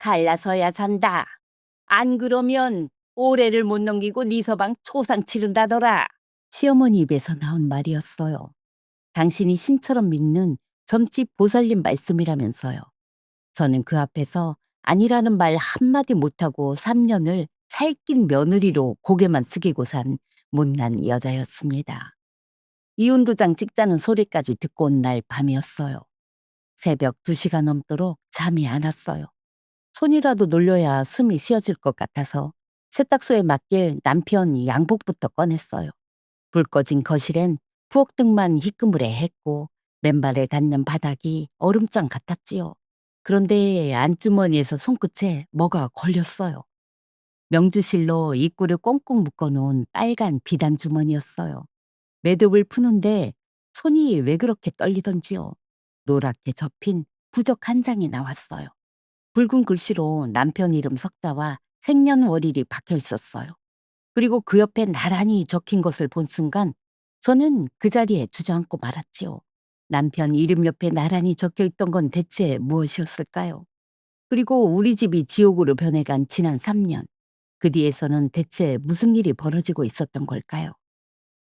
갈라서야 산다. 안 그러면 올해를 못 넘기고 네 서방 초상 치른다더라. 시어머니 입에서 나온 말이었어요. 당신이 신처럼 믿는 점집 보살님 말씀이라면서요. 저는 그 앞에서 아니라는 말 한마디 못하고 3년을 살찐 며느리로 고개만 숙이고 산 못난 여자였습니다. 이혼도장 찍자는 소리까지 듣고 온 날 밤이었어요. 새벽 2시가 넘도록 잠이 안 왔어요. 손이라도 놀려야 숨이 쉬어질 것 같아서 세탁소에 맡길 남편 양복부터 꺼냈어요. 불 꺼진 거실엔 부엌등만 희끄무레 했고 맨발에 닿는 바닥이 얼음장 같았지요. 그런데 안주머니에서 손끝에 뭐가 걸렸어요. 명주실로 입구를 꽁꽁 묶어놓은 빨간 비단 주머니였어요. 매듭을 푸는데 손이 왜 그렇게 떨리던지요. 노랗게 접힌 부적 한 장이 나왔어요. 붉은 글씨로 남편 이름 석자와 생년월일이 박혀 있었어요. 그리고 그 옆에 나란히 적힌 것을 본 순간 저는 그 자리에 주저앉고 말았지요. 남편 이름 옆에 나란히 적혀 있던 건 대체 무엇이었을까요? 그리고 우리 집이 지옥으로 변해간 지난 3년. 그 뒤에서는 대체 무슨 일이 벌어지고 있었던 걸까요?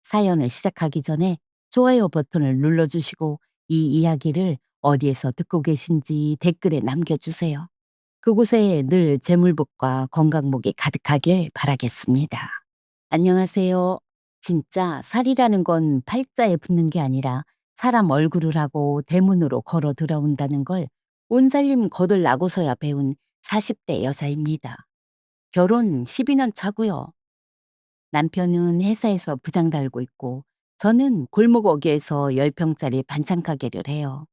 사연을 시작하기 전에 좋아요 버튼을 눌러주시고 이 이야기를 어디에서 듣고 계신지 댓글에 남겨주세요. 그곳에 늘 재물복과 건강복이 가득하길 바라겠습니다. 안녕하세요. 진짜 살이라는 건 팔자에 붙는 게 아니라 사람 얼굴을 하고 대문으로 걸어 들어온다는 걸 온살림 거들나고서야 배운 40대 여자입니다. 결혼 12년 차고요. 남편은 회사에서 부장 달고 있고 저는 골목 어귀에서 10평짜리 반찬 가게를 해요.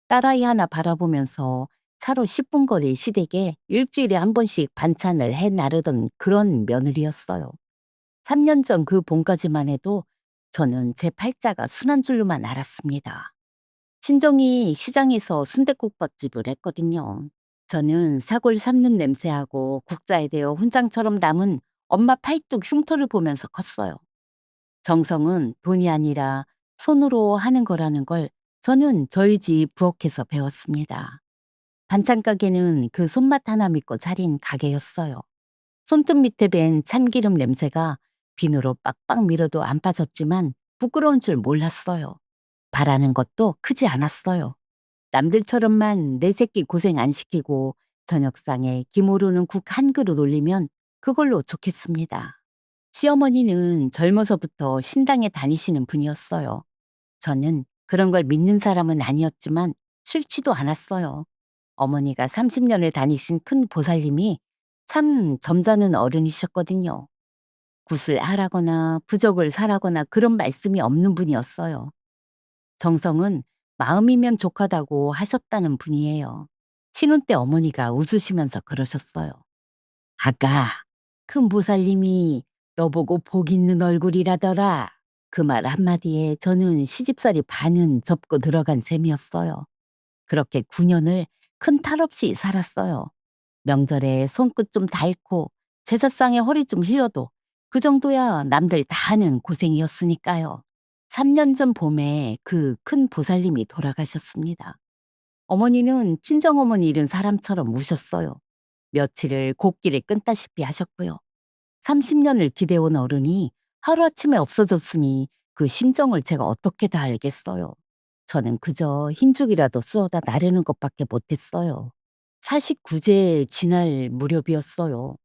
딸아이 하나 바라보면서 차로 10분 거리 시댁에 일주일에 한 번씩 반찬을 해 나르던 그런 며느리였어요. 3년 전 그 봄까지만 해도 저는 제 팔자가 순한 줄로만 알았습니다. 친정이 시장에서 순댓국밥집을 했거든요. 저는 사골 삶는 냄새하고 국자에 대어 훈장처럼 남은 엄마 팔뚝 흉터를 보면서 컸어요. 정성은 돈이 아니라 손으로 하는 거라는 걸 저는 저희 집 부엌에서 배웠습니다. 반찬 가게는 그 손맛 하나 믿고 차린 가게였어요. 손끝 밑에 밴 참기름 냄새가 비누로 빡빡 밀어도 안 빠졌지만 부끄러운 줄 몰랐어요. 바라는 것도 크지 않았어요. 남들처럼만 내 새끼 고생 안 시키고 저녁상에 김 오르는 국 한 그릇 올리면 그걸로 좋겠습니다. 시어머니는 젊어서부터 신당에 다니시는 분이었어요. 저는 그런 걸 믿는 사람은 아니었지만 싫지도 않았어요. 어머니가 30년을 다니신 큰 보살님이 참 점잖은 어른이셨거든요. 굿을 하라거나 부적을 사라거나 그런 말씀이 없는 분이었어요. 정성은 마음이면 족하다고 하셨다는 분이에요. 신혼 때 어머니가 웃으시면서 그러셨어요. 아가, 큰 보살님이 너보고 복 있는 얼굴이라더라. 그 말 한마디에 저는 시집살이 반은 접고 들어간 셈이었어요. 그렇게 9년을 큰 탈 없이 살았어요. 명절에 손끝 좀 닳고 제사상에 허리 좀 휘어도 그 정도야 남들 다 하는 고생이었으니까요. 3년 전 봄에 그 큰 보살님이 돌아가셨습니다. 어머니는 친정어머니 잃은 사람처럼 우셨어요. 며칠을 곡기를 끊다시피 하셨고요. 30년을 기대온 어른이 하루아침에 없어졌으니 그 심정을 제가 어떻게 다 알겠어요. 저는 그저 흰죽이라도 쏘다 나르는 것밖에 못했어요. 49세 지날 무렵이었어요.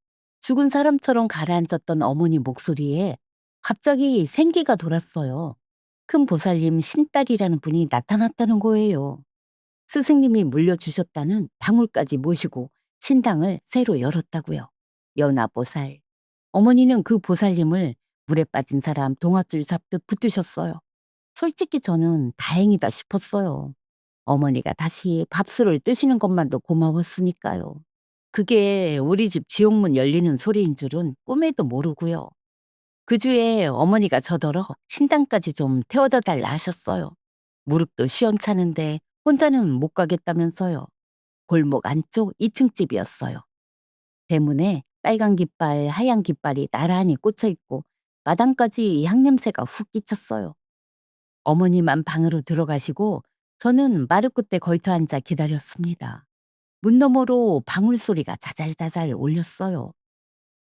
죽은 사람처럼 가라앉았던 어머니 목소리에 갑자기 생기가 돌았어요. 큰 보살님 신딸이라는 분이 나타났다는 거예요. 스승님이 물려주셨다는 방울까지 모시고 신당을 새로 열었다고요. 연화보살. 어머니는 그 보살님을 물에 빠진 사람 동아줄 잡듯 붙드셨어요. 솔직히 저는 다행이다 싶었어요. 어머니가 다시 밥술을 뜨시는 것만도 고마웠으니까요. 그게 우리 집 지옥문 열리는 소리인 줄은 꿈에도 모르고요. 그 주에 어머니가 저더러 신당까지 좀 태워다 달라 하셨어요. 무릎도 시원찮은데 혼자는 못 가겠다면서요. 골목 안쪽 2층 집이었어요. 대문에 빨간 깃발, 하얀 깃발이 나란히 꽂혀 있고 마당까지 향냄새가 훅 끼쳤어요. 어머니만 방으로 들어가시고 저는 마루 끝에 걸터 앉아 기다렸습니다. 문 너머로 방울 소리가 자잘자잘 울렸어요.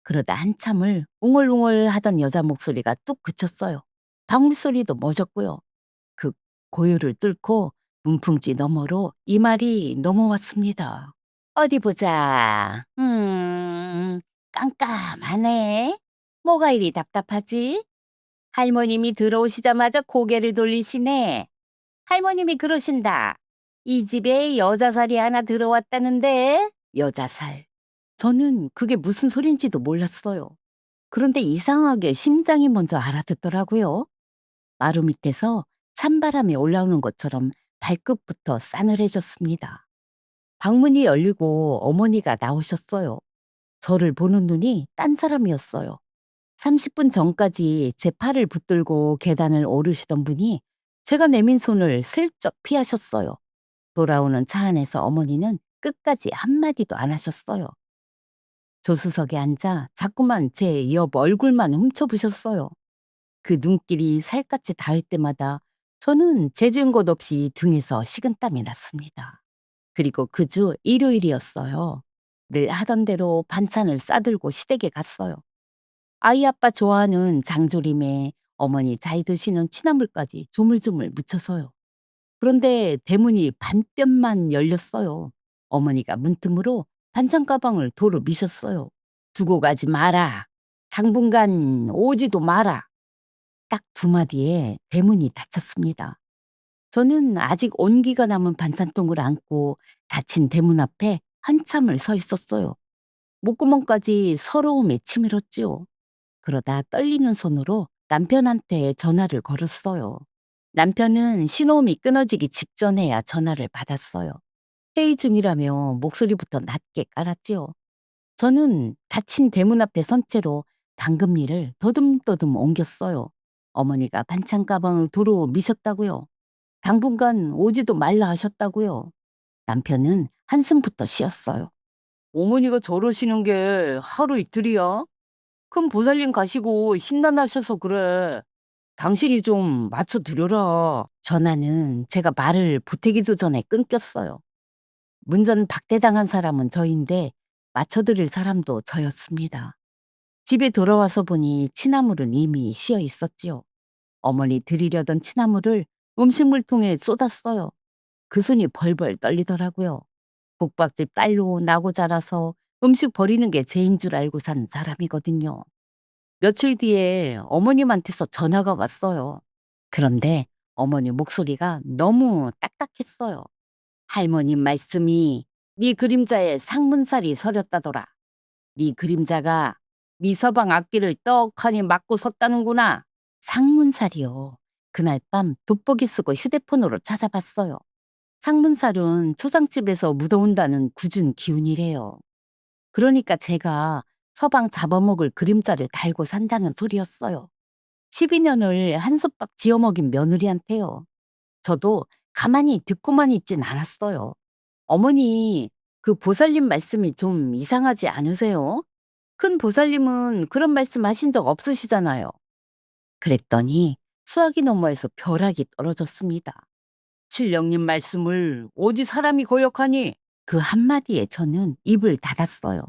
그러다 한참을 웅얼웅얼 하던 여자 목소리가 뚝 그쳤어요. 방울 소리도 멎었고요. 그 고요를 뚫고 문풍지 너머로 이 말이 넘어왔습니다. 어디 보자. 깜깜하네. 뭐가 이리 답답하지? 할머님이 들어오시자마자 고개를 돌리시네. 할머님이 그러신다. 이 집에 여자살이 하나 들어왔다는데? 여자살. 저는 그게 무슨 소린지도 몰랐어요. 그런데 이상하게 심장이 먼저 알아듣더라고요. 마루 밑에서 찬바람이 올라오는 것처럼 발끝부터 싸늘해졌습니다. 방문이 열리고 어머니가 나오셨어요. 저를 보는 눈이 딴 사람이었어요. 30분 전까지 제 팔을 붙들고 계단을 오르시던 분이 제가 내민 손을 슬쩍 피하셨어요. 돌아오는 차 안에서 어머니는 끝까지 한마디도 안 하셨어요. 조수석에 앉아 자꾸만 제 옆 얼굴만 훔쳐보셨어요. 그 눈길이 살갗이 닿을 때마다 저는 재지은 것 없이 등에서 식은땀이 났습니다. 그리고 그 주 일요일이었어요. 늘 하던 대로 반찬을 싸들고 시댁에 갔어요. 아이 아빠 좋아하는 장조림에 어머니 잘 드시는 취나물까지 조물조물 묻혀서요. 그런데 대문이 반뼘만 열렸어요. 어머니가 문틈으로 반찬 가방을 도로 미셨어요. 두고 가지 마라. 당분간 오지도 마라. 딱 두 마디에 대문이 닫혔습니다. 저는 아직 온기가 남은 반찬통을 안고 닫힌 대문 앞에 한참을 서 있었어요. 목구멍까지 서러움에 치밀었지요. 그러다 떨리는 손으로 남편한테 전화를 걸었어요. 남편은 신호음이 끊어지기 직전에야 전화를 받았어요. 회의 중이라며 목소리부터 낮게 깔았지요. 저는 닫힌 대문 앞에 선 채로 방금 일을 더듬더듬 옮겼어요. 어머니가 반찬 가방을 도로 미셨다고요. 당분간 오지도 말라 하셨다고요. 남편은 한숨부터 쉬었어요. 어머니가 저러시는 게 하루 이틀이야? 큰 보살님 가시고 심란하셔서 그래. 당신이 좀 맞춰드려라. 전화는 제가 말을 보태기도 전에 끊겼어요. 문전 박대당한 사람은 저인데 맞춰드릴 사람도 저였습니다. 집에 돌아와서 보니 취나물은 이미 쉬어 있었지요. 어머니 드리려던 취나물을 음식물통에 쏟았어요. 그 손이 벌벌 떨리더라고요. 국밥집 딸로 나고 자라서 음식 버리는 게 죄인 줄 알고 산 사람이거든요. 며칠 뒤에 어머님한테서 전화가 왔어요. 그런데 어머니 목소리가 너무 딱딱했어요. 할머님 말씀이 네 그림자에 상문살이 서렸다더라. 네 그림자가 네 서방 앞길을 떡하니 막고 섰다는구나. 상문살이요. 그날 밤 돋보기 쓰고 휴대폰으로 찾아봤어요. 상문살은 초상집에서 묻어온다는 굳은 기운이래요. 그러니까 제가 서방 잡아먹을 그림자를 달고 산다는 소리였어요. 12년을 한솥밥 지어먹인 며느리한테요. 저도 가만히 듣고만 있진 않았어요. 어머니, 그 보살님 말씀이 좀 이상하지 않으세요? 큰 보살님은 그런 말씀 하신 적 없으시잖아요. 그랬더니 수화기 너머에서 벼락이 떨어졌습니다. 신령님 말씀을 어디 사람이 거역하니? 그 한마디에 저는 입을 닫았어요.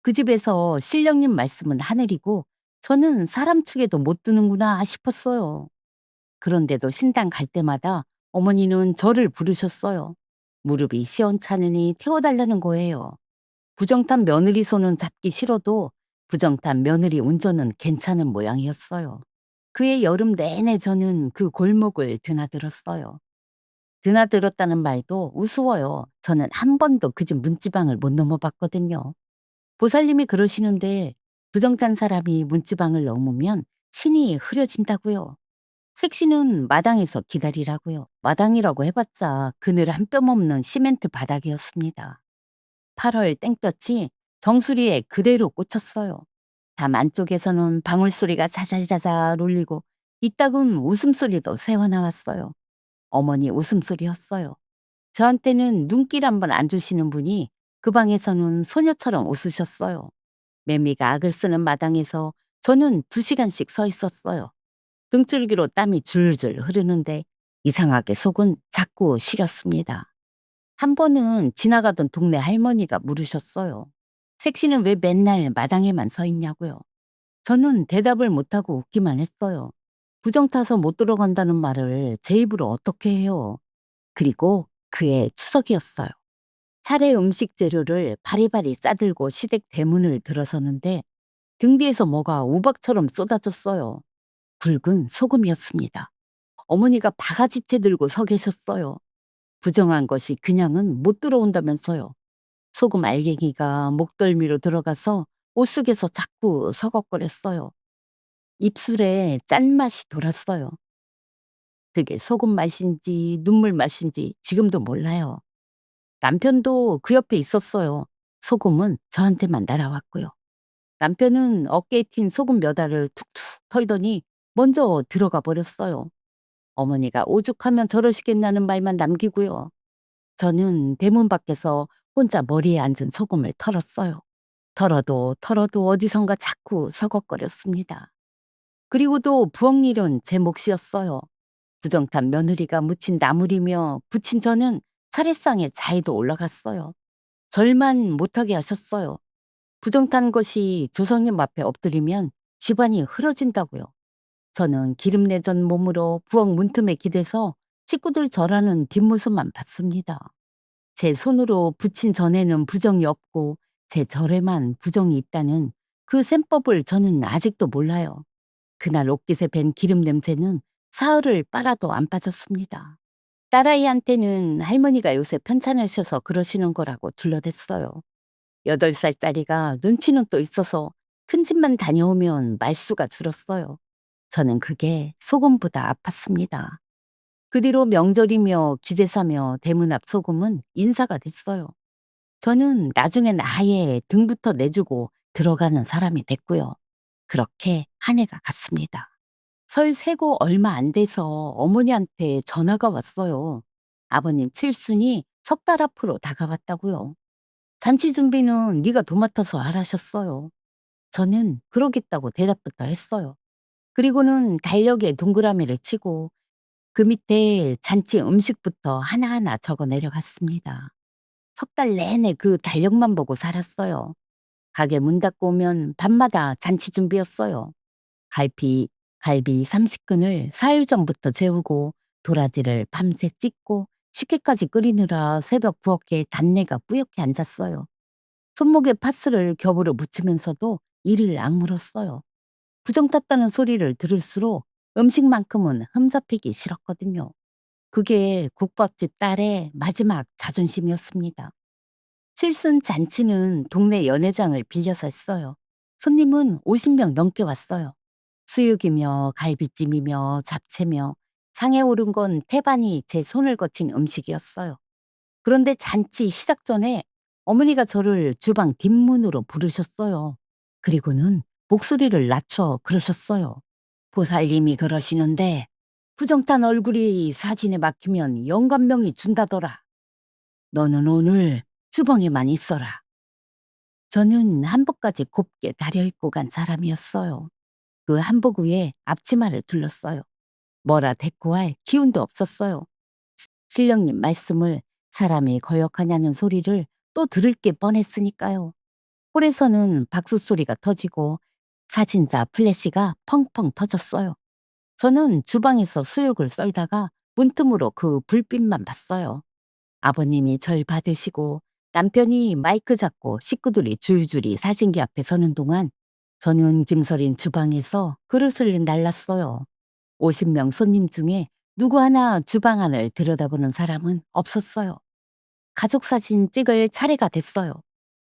그 집에서 신령님 말씀은 하늘이고 저는 사람 축에도 못 드는구나 싶었어요. 그런데도 신당 갈 때마다 어머니는 저를 부르셨어요. 무릎이 시원찮으니 태워달라는 거예요. 부정탄 며느리 손은 잡기 싫어도 부정탄 며느리 운전은 괜찮은 모양이었어요. 그해 여름 내내 저는 그 골목을 드나들었어요. 드나들었다는 말도 우스워요. 저는 한 번도 그 집 문지방을 못 넘어봤거든요. 보살님이 그러시는데 부정탄 사람이 문지방을 넘으면 신이 흐려진다고요. 색시는 마당에서 기다리라고요. 마당이라고 해봤자 그늘 한 뼘 없는 시멘트 바닥이었습니다. 8월 땡볕이 정수리에 그대로 꽂혔어요. 담 안쪽에서는 방울소리가 자잘자잘 울리고 이따금 웃음소리도 새어나왔어요. 어머니 웃음소리였어요. 저한테는 눈길 한번 안 주시는 분이 그 방에서는 소녀처럼 웃으셨어요. 매미가 악을 쓰는 마당에서 저는 2시간씩 서 있었어요. 등줄기로 땀이 줄줄 흐르는데 이상하게 속은 자꾸 시렸습니다. 한 번은 지나가던 동네 할머니가 물으셨어요. 색시는 왜 맨날 마당에만 서 있냐고요. 저는 대답을 못하고 웃기만 했어요. 부정 타서 못 들어간다는 말을 제 입으로 어떻게 해요. 그리고 그의 추석이었어요. 차례 음식 재료를 바리바리 싸들고 시댁 대문을 들어서는데 등 뒤에서 뭐가 우박처럼 쏟아졌어요. 굵은 소금이었습니다. 어머니가 바가지채 들고 서 계셨어요. 부정한 것이 그냥은 못 들어온다면서요. 소금 알갱이가 목덜미로 들어가서 옷 속에서 자꾸 서걱거렸어요. 입술에 짠맛이 돌았어요. 그게 소금 맛인지 눈물 맛인지 지금도 몰라요. 남편도 그 옆에 있었어요. 소금은 저한테만 날아왔고요. 남편은 어깨에 튄 소금 몇 알을 툭툭 털더니 먼저 들어가 버렸어요. 어머니가 오죽하면 저러시겠냐는 말만 남기고요. 저는 대문 밖에서 혼자 머리에 앉은 소금을 털었어요. 털어도 어디선가 자꾸 서걱거렸습니다. 그리고도 부엌 일은 제 몫이었어요. 부정탄 며느리가 묻힌 나물이며 부친 저는 차례상에 자리도 올라갔어요. 절만 못하게 하셨어요. 부정탄 것이 조상님 앞에 엎드리면 집안이 흐려진다고요. 저는 기름 내전 몸으로 부엌 문틈에 기대서 식구들 절하는 뒷모습만 봤습니다. 제 손으로 부친 전에는 부정이 없고 제 절에만 부정이 있다는 그 셈법을 저는 아직도 몰라요. 그날 옷깃에 밴 기름 냄새는 사흘을 빨아도 안 빠졌습니다. 딸아이한테는 할머니가 요새 편찮으셔서 그러시는 거라고 둘러댔어요. 8살짜리가 눈치는 또 있어서 큰 집만 다녀오면 말수가 줄었어요. 저는 그게 소금보다 아팠습니다. 그 뒤로 명절이며 기제사며 대문 앞 소금은 인사가 됐어요. 저는 나중엔 아예 등부터 내주고 들어가는 사람이 됐고요. 그렇게 한 해가 갔습니다. 설 세고 얼마 안 돼서 어머니한테 전화가 왔어요. 아버님 칠순이 석 달 앞으로 다가왔다고요. 잔치 준비는 네가 도맡아서 하라셨어요. 저는 그러겠다고 대답부터 했어요. 그리고는 달력에 동그라미를 치고 그 밑에 잔치 음식부터 하나하나 적어 내려갔습니다. 석 달 내내 그 달력만 보고 살았어요. 가게 문 닫고 오면 밤마다 잔치 준비였어요. 갈비, 갈비 30근을 사흘 전부터 재우고 도라지를 밤새 찢고 식혜까지 끓이느라 새벽 부엌에 단내가 뿌옇게 앉았어요. 손목에 파스를 겹으로 묻히면서도 이를 악물었어요. 부정 탔다는 소리를 들을수록 음식만큼은 흠잡히기 싫었거든요. 그게 국밥집 딸의 마지막 자존심이었습니다. 칠순 잔치는 동네 연회장을 빌려서 했어요. 손님은 50명 넘게 왔어요. 수육이며 갈비찜이며 잡채며 상에 오른 건 태반이 제 손을 거친 음식이었어요. 그런데 잔치 시작 전에 어머니가 저를 주방 뒷문으로 부르셨어요. 그리고는 목소리를 낮춰 그러셨어요. 보살님이 그러시는데 부정탄 얼굴이 사진에 막히면 영감명이 준다더라. 너는 오늘 주방에만 있어라. 저는 한복까지 곱게 다려입고 간 사람이었어요. 그 한복 위에 앞치마를 둘렀어요. 뭐라 대꾸할 기운도 없었어요. 신령님 말씀을 사람이 거역하냐는 소리를 또 들을 게 뻔했으니까요. 홀에서는 박수 소리가 터지고 사진자 플래시가 펑펑 터졌어요. 저는 주방에서 수육을 썰다가 문틈으로 그 불빛만 봤어요. 아버님이 절 받으시고 남편이 마이크 잡고 식구들이 줄줄이 사진기 앞에 서는 동안 저는 김서린 주방에서 그릇을 날랐어요. 50명 손님 중에 누구 하나 주방 안을 들여다보는 사람은 없었어요. 가족 사진 찍을 차례가 됐어요.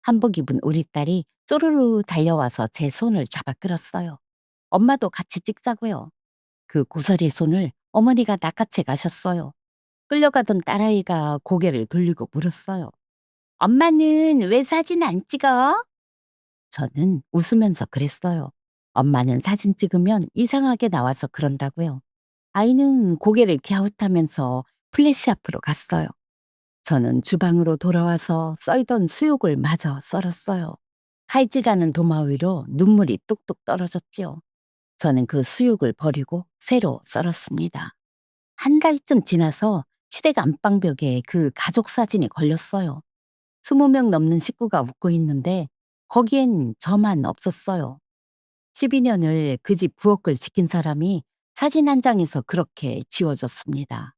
한복 입은 우리 딸이 쪼르르 달려와서 제 손을 잡아 끌었어요. 엄마도 같이 찍자고요. 그 고사리 손을 어머니가 낚아채 가셨어요. 끌려가던 딸아이가 고개를 돌리고 물었어요. 엄마는 왜 사진 안 찍어? 저는 웃으면서 그랬어요. 엄마는 사진 찍으면 이상하게 나와서 그런다고요. 아이는 고개를 갸웃하면서 플래시 앞으로 갔어요. 저는 주방으로 돌아와서 썰던 수육을 마저 썰었어요. 칼질하는 도마 위로 눈물이 뚝뚝 떨어졌지요. 저는 그 수육을 버리고 새로 썰었습니다. 한 달쯤 지나서 시댁 안방벽에 그 가족 사진이 걸렸어요. 20명 넘는 식구가 웃고 있는데 거기엔 저만 없었어요. 12년을 그 집 부엌을 지킨 사람이 사진 한 장에서 그렇게 지워졌습니다.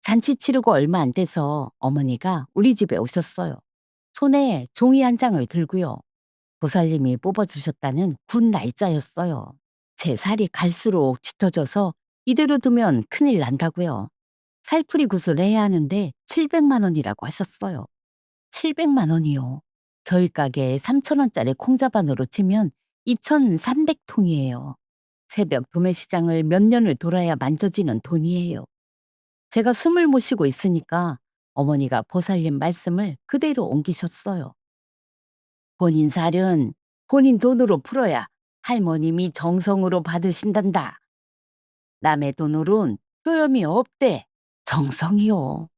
잔치 치르고 얼마 안 돼서 어머니가 우리 집에 오셨어요. 손에 종이 한 장을 들고요. 보살님이 뽑아주셨다는 군 날짜였어요. 제 살이 갈수록 짙어져서 이대로 두면 큰일 난다고요. 살풀이 굿을 해야 하는데 700만 원이라고 하셨어요. 700만 원이요. 저희 가게에 3,000원짜리 콩자반으로 치면 2,300통이에요. 새벽 도매시장을 몇 년을 돌아야 만져지는 돈이에요. 제가 숨을 못 쉬고 있으니까 어머니가 보살님 말씀을 그대로 옮기셨어요. 본인 살은 본인 돈으로 풀어야 할머님이 정성으로 받으신단다. 남의 돈으론 효염이 없대. 정성이요.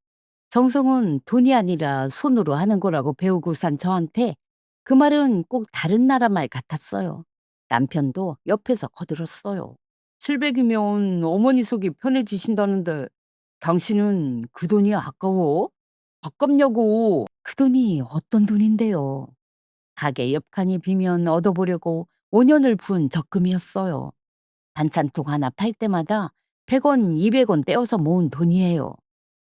정성은 돈이 아니라 손으로 하는 거라고 배우고 산 저한테 그 말은 꼭 다른 나라 말 같았어요. 남편도 옆에서 거들었어요. 700이면 어머니 속이 편해지신다는데 당신은 그 돈이 아까워? 아깝냐고. 그 돈이 어떤 돈인데요. 가게 옆칸이 비면 얻어보려고 5년을 분 적금이었어요. 반찬통 하나 팔 때마다 100원, 200원 떼어서 모은 돈이에요.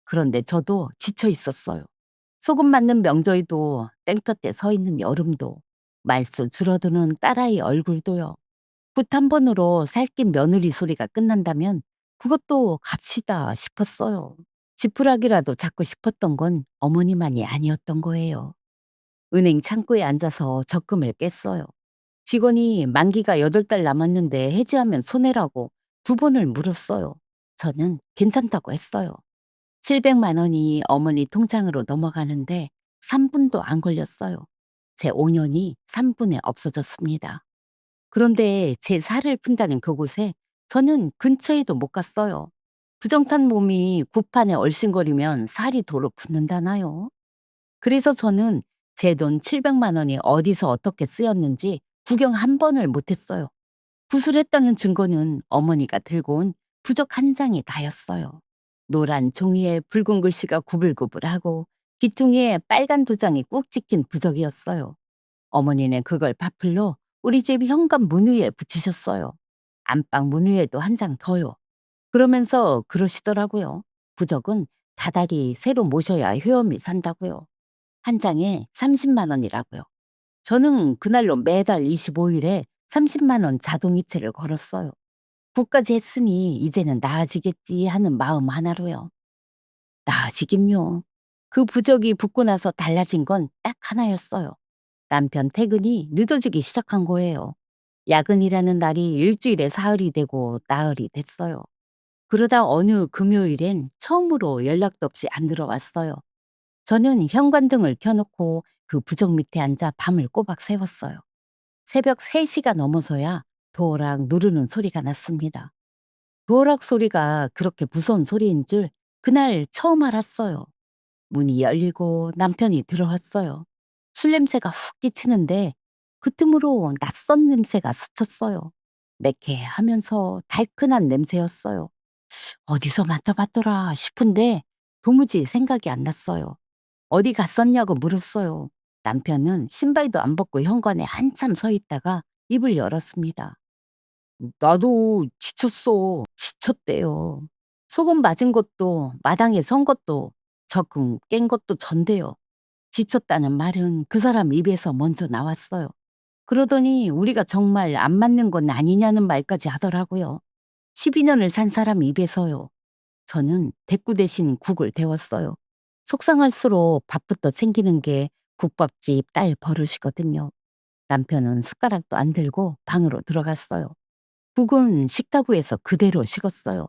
그런데 저도 지쳐 있었어요. 소금 맞는 명절도 땡볕에 서 있는 여름도 말수 줄어드는 딸아이 얼굴도요. 붓 한 번으로 살찐 며느리 소리가 끝난다면 그것도 값이다 싶었어요. 지푸라기라도 잡고 싶었던 건 어머니만이 아니었던 거예요. 은행 창구에 앉아서 적금을 깼어요. 직원이 만기가 8달 남았는데 해지하면 손해라고 2번을 물었어요. 저는 괜찮다고 했어요. 700만 원이 어머니 통장으로 넘어가는데 3분도 안 걸렸어요. 제 5년이 3분에 없어졌습니다. 그런데 제 살을 푼다는 그곳에 저는 근처에도 못 갔어요. 부정탄 몸이 구판에 얼씬거리면 살이 도로 붙는다나요? 그래서 저는 제 돈 700만 원이 어디서 어떻게 쓰였는지 구경 한 번을 못했어요. 구술했다는 증거는 어머니가 들고 온 부적 한 장이 다였어요. 노란 종이에 붉은 글씨가 구불구불하고 귀퉁이에 빨간 도장이 꾹 찍힌 부적이었어요. 어머니는 그걸 파풀로 우리 집 현관 문 위에 붙이셨어요. 안방 문 위에도 한 장 더요. 그러면서 그러시더라고요. 부적은 다달이 새로 모셔야 효험이 산다고요. 한 장에 30만 원이라고요. 저는 그날로 매달 25일에 30만 원 자동이체를 걸었어요. 국까지 했으니 이제는 나아지겠지 하는 마음 하나로요. 나아지긴요. 그 부적이 붙고 나서 달라진 건 딱 하나였어요. 남편 퇴근이 늦어지기 시작한 거예요. 야근이라는 날이 일주일에 사흘이 되고 나흘이 됐어요. 그러다 어느 금요일엔 처음으로 연락도 없이 안 들어왔어요. 저는 현관등을 켜놓고 그 부적 밑에 앉아 밤을 꼬박 새웠어요. 새벽 3시가 넘어서야 도어락 누르는 소리가 났습니다. 도어락 소리가 그렇게 무서운 소리인 줄 그날 처음 알았어요. 문이 열리고 남편이 들어왔어요. 술 냄새가 훅 끼치는데 그 틈으로 낯선 냄새가 스쳤어요. 매캐하면서 달큰한 냄새였어요. 어디서 맡아봤더라 싶은데 도무지 생각이 안 났어요. 어디 갔었냐고 물었어요. 남편은 신발도 안 벗고 현관에 한참 서 있다가 입을 열었습니다. 나도 지쳤어. 지쳤대요. 소금 맞은 것도 마당에 선 것도 적금 깬 것도 전데요. 지쳤다는 말은 그 사람 입에서 먼저 나왔어요. 그러더니 우리가 정말 안 맞는 건 아니냐는 말까지 하더라고요. 12년을 산 사람 입에서요. 저는 대꾸 대신 국을 데웠어요. 속상할수록 밥부터 챙기는 게 국밥집 딸 버릇이거든요. 남편은 숟가락도 안 들고 방으로 들어갔어요. 국은 식탁위에서 그대로 식었어요.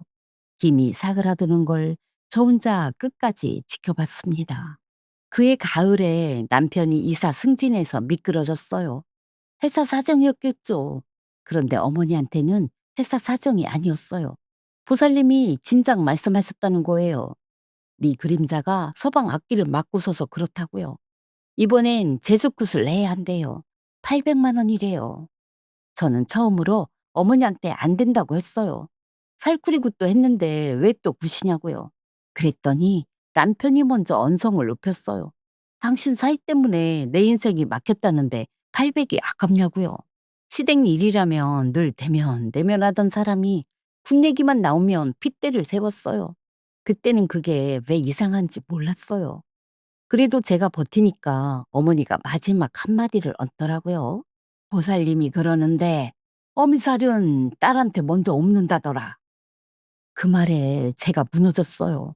김이 사그라드는 걸 저 혼자 끝까지 지켜봤습니다. 그해 가을에 남편이 이사 승진해서 미끄러졌어요. 회사 사정이었겠죠. 그런데 어머니한테는 회사 사정이 아니었어요. 보살님이 진작 말씀하셨다는 거예요. 네 그림자가 서방 앞길을 막고 서서 그렇다고요. 이번엔 제주굿을 해야 한대요. 800만 원이래요. 저는 처음으로 어머니한테 안 된다고 했어요. 살구리 굿도 했는데 왜 또 굿이냐고요. 그랬더니 남편이 먼저 언성을 높였어요. 당신 사이 때문에 내 인생이 막혔다는데 800이 아깝냐고요. 시댁 일이라면 늘 대면 내면하던 사람이 군 얘기만 나오면 핏대를 세웠어요. 그때는 그게 왜 이상한지 몰랐어요. 그래도 제가 버티니까 어머니가 마지막 한마디를 얹더라고요. 보살님이 그러는데 어미살은 딸한테 먼저 엎는다더라. 그 말에 제가 무너졌어요.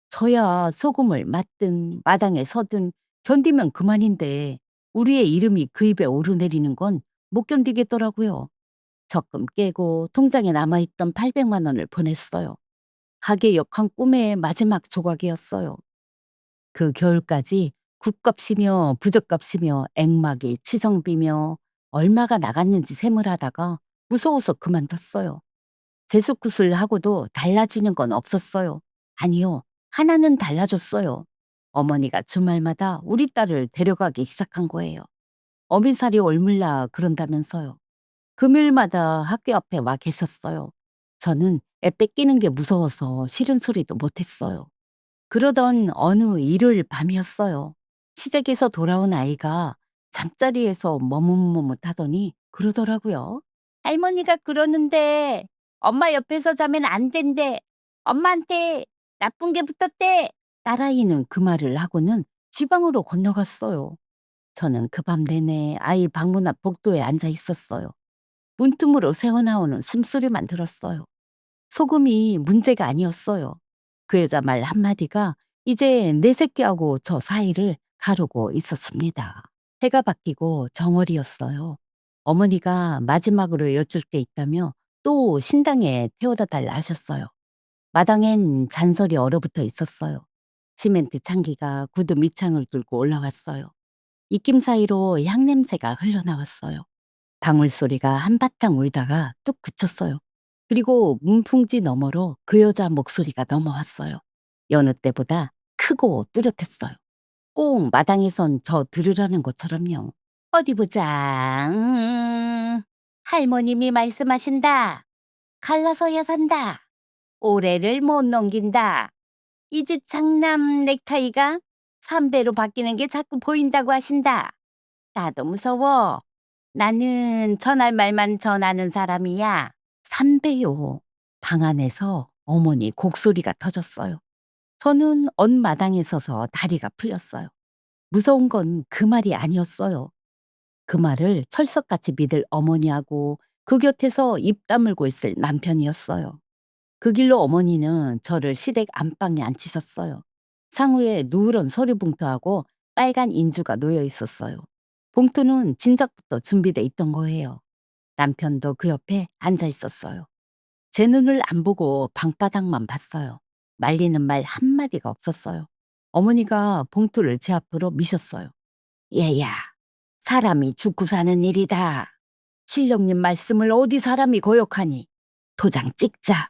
저야 소금을 맞든 마당에 서든 견디면 그만인데 우리의 이름이 그 입에 오르내리는 건 못 견디겠더라고요. 적금 깨고 통장에 남아있던 800만 원을 보냈어요. 가게 역한 꿈의 마지막 조각이었어요. 그 겨울까지 국값이며 부적값이며 액막이 치성비며 얼마가 나갔는지 세물하다가 무서워서 그만뒀어요. 재수굿을 하고도 달라지는 건 없었어요. 아니요, 하나는 달라졌어요. 어머니가 주말마다 우리 딸을 데려가기 시작한 거예요. 어민살이 올물라 그런다면서요. 금요일마다 학교 앞에 와 계셨어요. 저는 애 뺏기는 게 무서워서 싫은 소리도 못했어요. 그러던 어느 일요일 밤이었어요. 시댁에서 돌아온 아이가 잠자리에서 머뭇머뭇하더니 그러더라고요. 할머니가 그러는데 엄마 옆에서 자면 안 된대. 엄마한테 나쁜 게 붙었대. 딸아이는 그 말을 하고는 지방으로 건너갔어요. 저는 그 밤 내내 아이 방문 앞 복도에 앉아 있었어요. 문틈으로 새어나오는 숨소리만 들었어요. 소금이 문제가 아니었어요. 그 여자 말 한마디가 이제 내 새끼하고 저 사이를 가르고 있었습니다. 해가 바뀌고 정월이었어요. 어머니가 마지막으로 여쭐 게 있다며 또 신당에 태워다 달라 하셨어요. 마당엔 잔설이 얼어붙어 있었어요. 시멘트 창기가 구두 밑창을 뚫고 올라왔어요. 입김 사이로 향냄새가 흘러나왔어요. 방울 소리가 한바탕 울다가 뚝 그쳤어요. 그리고 문풍지 너머로 그 여자 목소리가 넘어왔어요. 여느 때보다 크고 뚜렷했어요. 꼭 마당에선 저 들으라는 것처럼요. 어디 보자. 할머님이 말씀하신다. 갈라서야 산다. 올해를 못 넘긴다. 이 집 장남 넥타이가 3배로 바뀌는 게 자꾸 보인다고 하신다. 나도 무서워. 나는 전할 말만 전하는 사람이야. 3배요. 방 안에서 어머니 곡소리가 터졌어요. 저는 언마당에 서서 다리가 풀렸어요. 무서운 건 그 말이 아니었어요. 그 말을 철석같이 믿을 어머니하고 그 곁에서 입 다물고 있을 남편이었어요. 그 길로 어머니는 저를 시댁 안방에 앉히셨어요. 상우에 누런 서류 봉투하고 빨간 인주가 놓여 있었어요. 봉투는 진작부터 준비돼 있던 거예요. 남편도 그 옆에 앉아 있었어요. 제 눈을 안 보고 방바닥만 봤어요. 말리는 말 한마디가 없었어요. 어머니가 봉투를 제 앞으로 미셨어요. 얘야, 사람이 죽고 사는 일이다. 신령님 말씀을 어디 사람이 거역하니? 도장 찍자.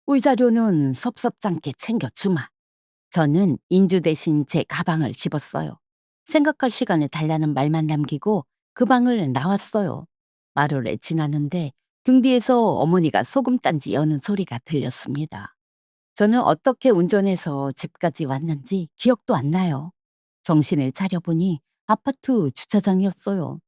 의자료는 섭섭잖게 챙겨주마. 저는 인주 대신 제 가방을 집었어요. 생각할 시간을 달라는 말만 남기고 그 방을 나왔어요. 마루를 지나는데 등 뒤에서 어머니가 소금단지 여는 소리가 들렸습니다. 저는 어떻게 운전해서 집까지 왔는지 기억도 안 나요. 정신을 차려보니 아파트 주차장이었어요.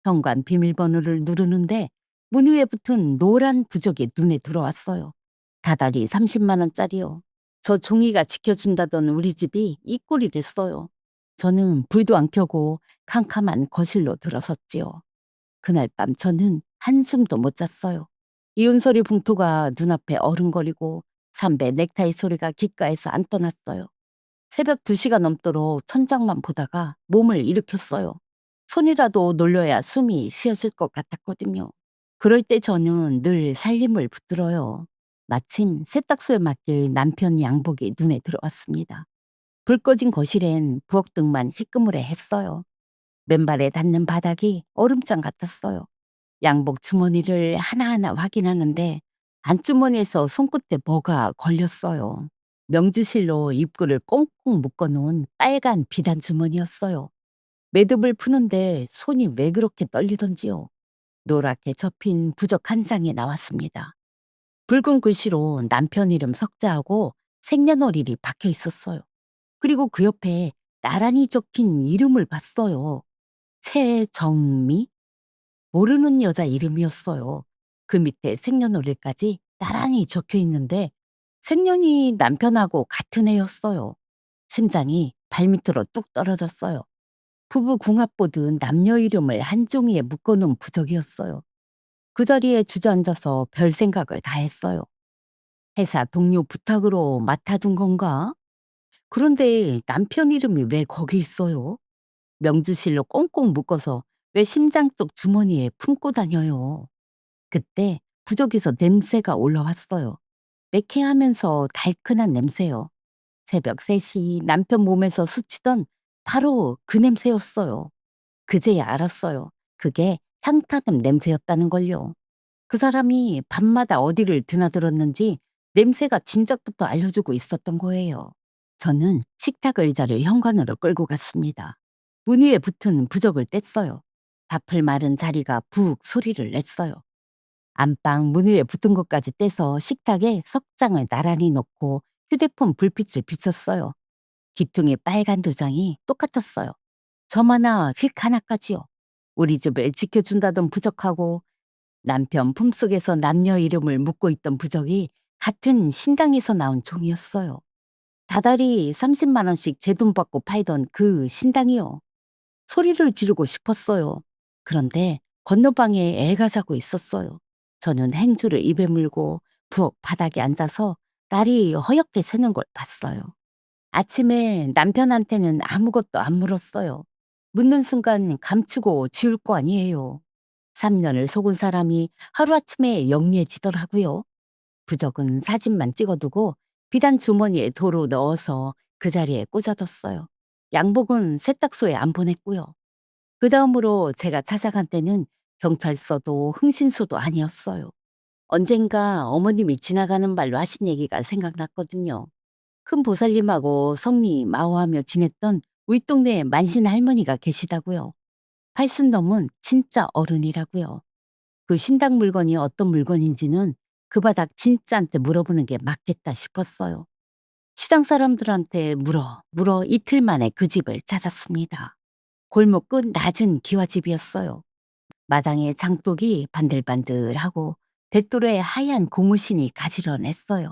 현관 비밀번호를 누르는데 문 위에 붙은 노란 부적이 눈에 들어왔어요. 다달이 30만 원짜리요. 저 종이가 지켜준다던 우리 집이 이 꼴이 됐어요. 저는 불도 안 켜고 캄캄한 거실로 들어섰지요. 그날 밤 저는 한숨도 못 잤어요. 이은설이 봉투가 눈앞에 어른거리고 삼배 넥타이 소리가 귓가에서 안 떠났어요. 새벽 2시가 넘도록 천장만 보다가 몸을 일으켰어요. 손이라도 놀려야 숨이 쉬어질 것 같았거든요. 그럴 때 저는 늘 살림을 붙들어요. 마침 세탁소에 맡길 남편 양복이 눈에 들어왔습니다. 불 꺼진 거실엔 부엌등만 희끄무레 했어요. 맨발에 닿는 바닥이 얼음장 같았어요. 양복 주머니를 하나하나 확인하는데 안주머니에서 손끝에 뭐가 걸렸어요. 명주실로 입구를 꽁꽁 묶어놓은 빨간 비단 주머니였어요. 매듭을 푸는데 손이 왜 그렇게 떨리던지요. 노랗게 접힌 부적 한 장이 나왔습니다. 붉은 글씨로 남편 이름 석자하고 생년월일이 박혀 있었어요. 그리고 그 옆에 나란히 적힌 이름을 봤어요. 최정미? 모르는 여자 이름이었어요. 그 밑에 생년월일까지 나란히 적혀 있는데 생년이 남편하고 같은 애였어요. 심장이 발밑으로 뚝 떨어졌어요. 부부 궁합 보듯 남녀 이름을 한 종이에 묶어놓은 부적이었어요. 그 자리에 주저앉아서 별 생각을 다 했어요. 회사 동료 부탁으로 맡아둔 건가? 그런데 남편 이름이 왜 거기 있어요? 명주실로 꽁꽁 묶어서 왜 심장 쪽 주머니에 품고 다녀요? 그때 부적에서 냄새가 올라왔어요. 매캐하면서 달큰한 냄새요. 새벽 3시 남편 몸에서 스치던 바로 그 냄새였어요. 그제야 알았어요. 그게 향타름 냄새였다는 걸요. 그 사람이 밤마다 어디를 드나들었는지 냄새가 진작부터 알려주고 있었던 거예요. 저는 식탁 의자를 현관으로 끌고 갔습니다. 문 위에 붙은 부적을 뗐어요. 밥을 마른 자리가 푹 소리를 냈어요. 안방 문 위에 붙은 것까지 떼서 식탁에 석장을 나란히 놓고 휴대폰 불빛을 비췄어요. 기퉁이 빨간 도장이 똑같았어요. 점 하나 휙 하나까지요. 우리 집을 지켜준다던 부적하고 남편 품속에서 남녀 이름을 묻고 있던 부적이 같은 신당에서 나온 종이었어요. 다달이 30만 원씩 제 돈 받고 팔던 그 신당이요. 소리를 지르고 싶었어요. 그런데 건너방에 애가 자고 있었어요. 저는 행주를 입에 물고 부엌 바닥에 앉아서 날이 허옇게 새는 걸 봤어요. 아침에 남편한테는 아무것도 안 물었어요. 묻는 순간 감추고 지울 거 아니에요. 3년을 속은 사람이 하루아침에 영리해지더라고요. 부적은 사진만 찍어두고 비단 주머니에 도로 넣어서 그 자리에 꽂아뒀어요. 양복은 세탁소에 안 보냈고요. 그 다음으로 제가 찾아간 때는 경찰서도 흥신소도 아니었어요. 언젠가 어머님이 지나가는 말로 하신 얘기가 생각났거든요. 큰 보살님하고 성리 마오하며 지냈던 윗동네에 만신 할머니가 계시다고요. 80 넘은 진짜 어른이라고요. 그 신당 물건이 어떤 물건인지는 그 바닥 진짜한테 물어보는 게 맞겠다 싶었어요. 시장 사람들한테 물어 이틀 만에 그 집을 찾았습니다. 골목 끝 낮은 기와집이었어요. 마당에 장독이 반들반들하고 대도로에 하얀 고무신이 가지런했어요.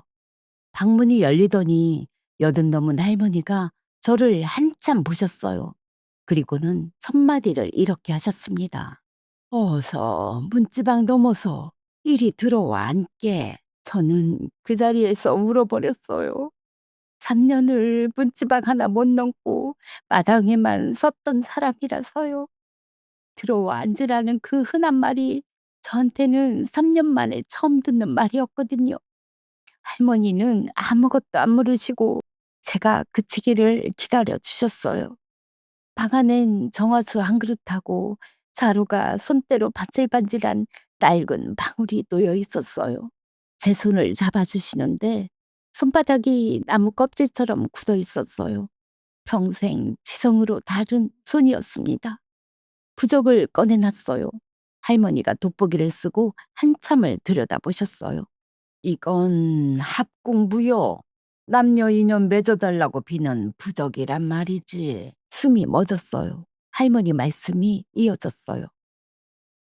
방문이 열리더니 80 넘은 할머니가 저를 한참 보셨어요. 그리고는 첫마디를 이렇게 하셨습니다. 어서 문지방 넘어서 이리 들어와 앉게. 저는 그 자리에서 울어버렸어요. 3년을 문지방 하나 못 넘고 마당에만 섰던 사람이라서요. 들어와 앉으라는 그 흔한 말이 저한테는 3년 만에 처음 듣는 말이었거든요. 할머니는 아무것도 안 물으시고 제가 그치기를 기다려 주셨어요. 방 안엔 정화수 한 그릇하고 자루가 손때로 반질반질한 낡은 방울이 놓여 있었어요. 제 손을 잡아주시는데 손바닥이 나무 껍질처럼 굳어 있었어요. 평생 지성으로 다룬 손이었습니다. 부적을 꺼내놨어요. 할머니가 돋보기를 쓰고 한참을 들여다보셨어요. 이건 합궁부요. 남녀 인연 맺어달라고 비는 부적이란 말이지. 숨이 멎었어요. 할머니 말씀이 이어졌어요.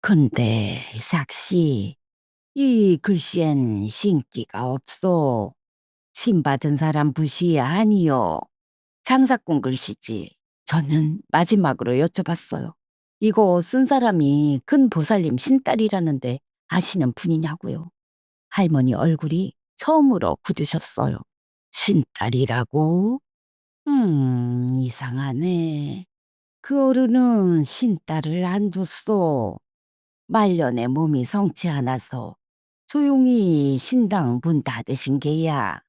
근데 삭시, 이 글씨엔 신기가 없어. 신 받은 사람 붓이 아니요. 장사꾼 글씨지. 저는 마지막으로 여쭤봤어요. 이거 쓴 사람이 큰 보살님 신딸이라는데 아시는 분이냐고요. 할머니 얼굴이 처음으로 굳으셨어요. 신딸이라고? 이상하네. 그 어른은 신딸을 안 뒀어. 말년에 몸이 성치 않아서 조용히 신당 문 닫으신 게야.